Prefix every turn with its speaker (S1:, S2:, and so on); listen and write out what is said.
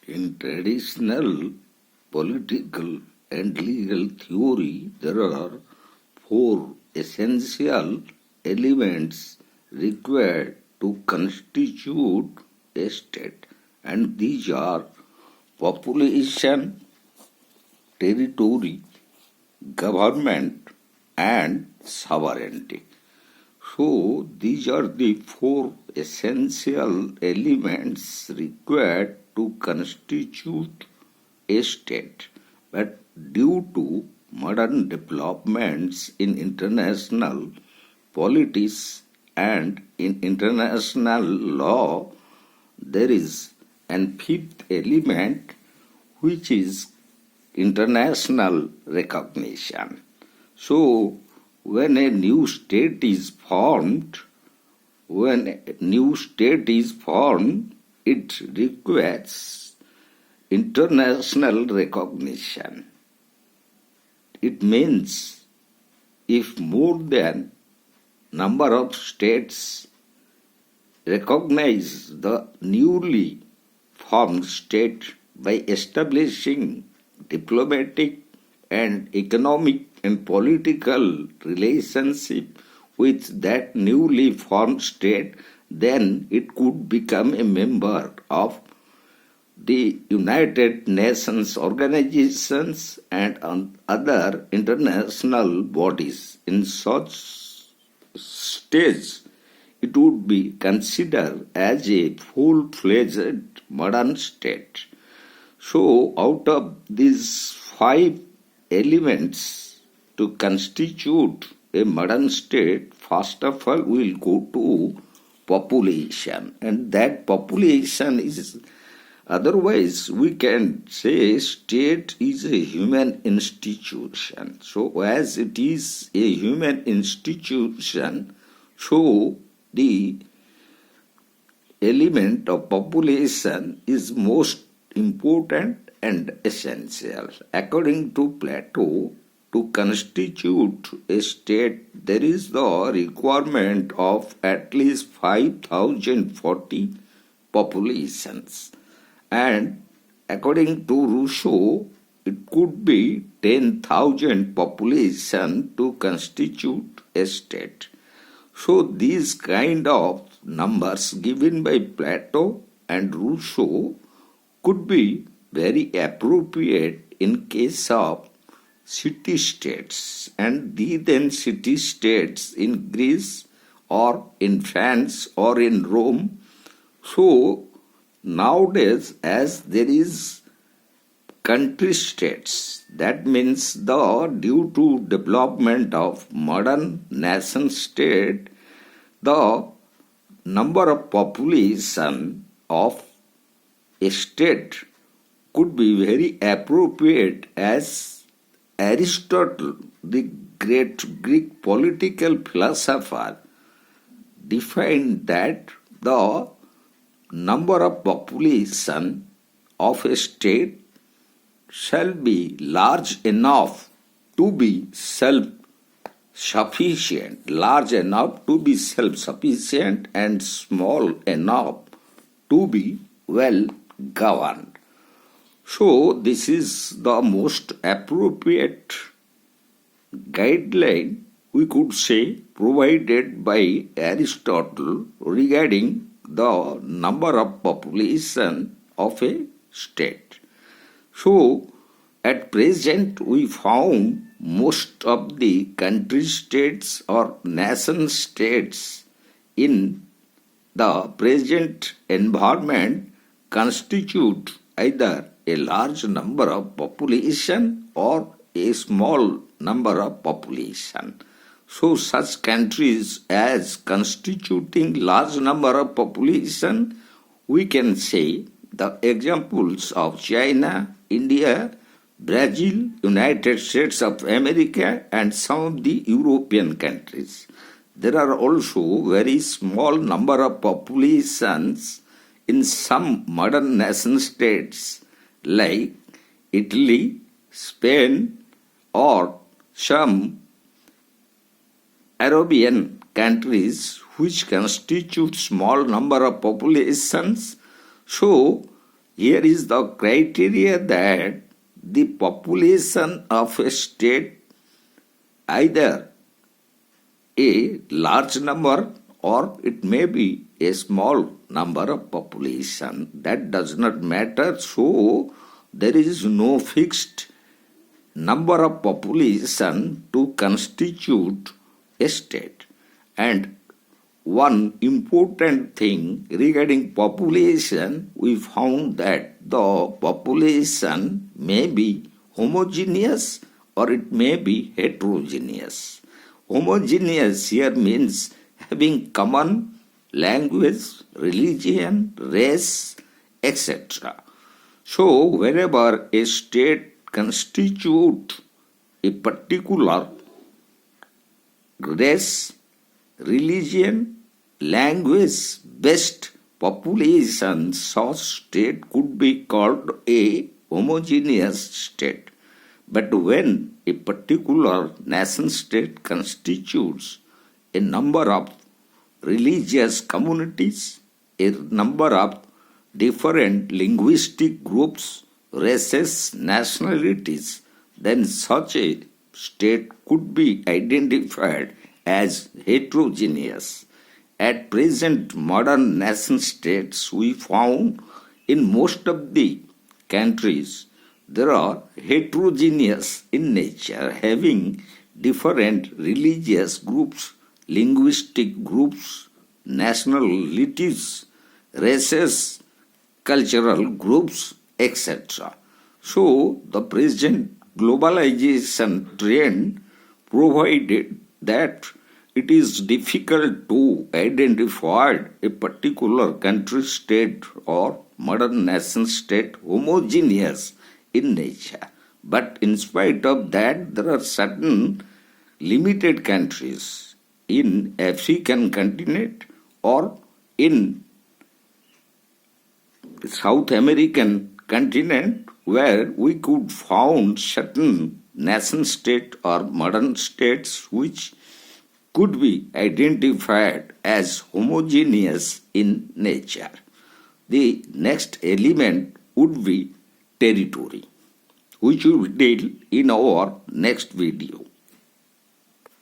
S1: In traditional political and legal theory, there are four essential elements required to constitute a state, and these are population, territory, government, and sovereignty. So, these are the four essential elements required to constitute a state. But due to modern developments in international politics and in international law, there is an fifth element which is international recognition. So, when a new state is formed, it requires international recognition. It means if more than number of states recognize the newly formed state by establishing diplomatic and economic and political relationship with that newly formed state, then it could become a member of the United Nations organizations and other international bodies. In such stage, it would be considered as a full-fledged modern state. So, out of these five elements to constitute a modern state, first of all, we will go to population. And that population is, otherwise, we can say state is a human institution. So, as it is a human institution, so the element of population is most important and essential. According to Plato, to constitute a state, there is the requirement of at least 5,040 populations. And according to Rousseau, it could be 10,000 population to constitute a state. So these kind of numbers given by Plato and Rousseau could be very appropriate in case of city-states, and the then city-states in Greece or in France or in Rome. So nowadays, as there is country-states, that means due to development of modern nation-state, the number of population of a state could be very appropriate, as Aristotle, the great Greek political philosopher, defined that the number of population of a state shall be large enough to be self-sufficient, and small enough to be well governed. So this is the most appropriate guideline, we could say, provided by Aristotle regarding the number of population of a state. So at present we found most of the country states or nation states in the present environment constitute either a large number of population or a small number of population. So such countries as constituting large number of population, we can say the examples of China, India, Brazil, United States of America, and some of the European countries. There are also very small number of populations in some modern nation states like Italy, Spain, or some Arabian countries which constitute small number of populations. So Here is the criteria that the population of a state either a large number or it may be a small number of population. That does not matter. So there is no fixed number of population to constitute a state. And one important thing regarding population, we found that the population may be homogeneous or it may be heterogeneous. Homogeneous here means having common language, religion, race, etc. So wherever a state constitutes a particular race, religion, language-based population, such state could be called a homogeneous state. But when a particular nation-state constitutes a number of religious communities, a number of different linguistic groups, races, nationalities, then such a state could be identified as heterogeneous. At present, modern nation-states we found in most of the countries there are heterogeneous in nature, having different religious groups, linguistic groups, nationalities, races, cultural groups, etc. So, the present globalization trend provided that it is difficult to identify a particular country, state, or modern nation state homogeneous in nature. But in spite of that, there are certain limited countries in African continent or in South American continent where we could found certain nation state or modern states which could be identified as homogeneous in nature. The next element would be territory, which we will deal in our next video.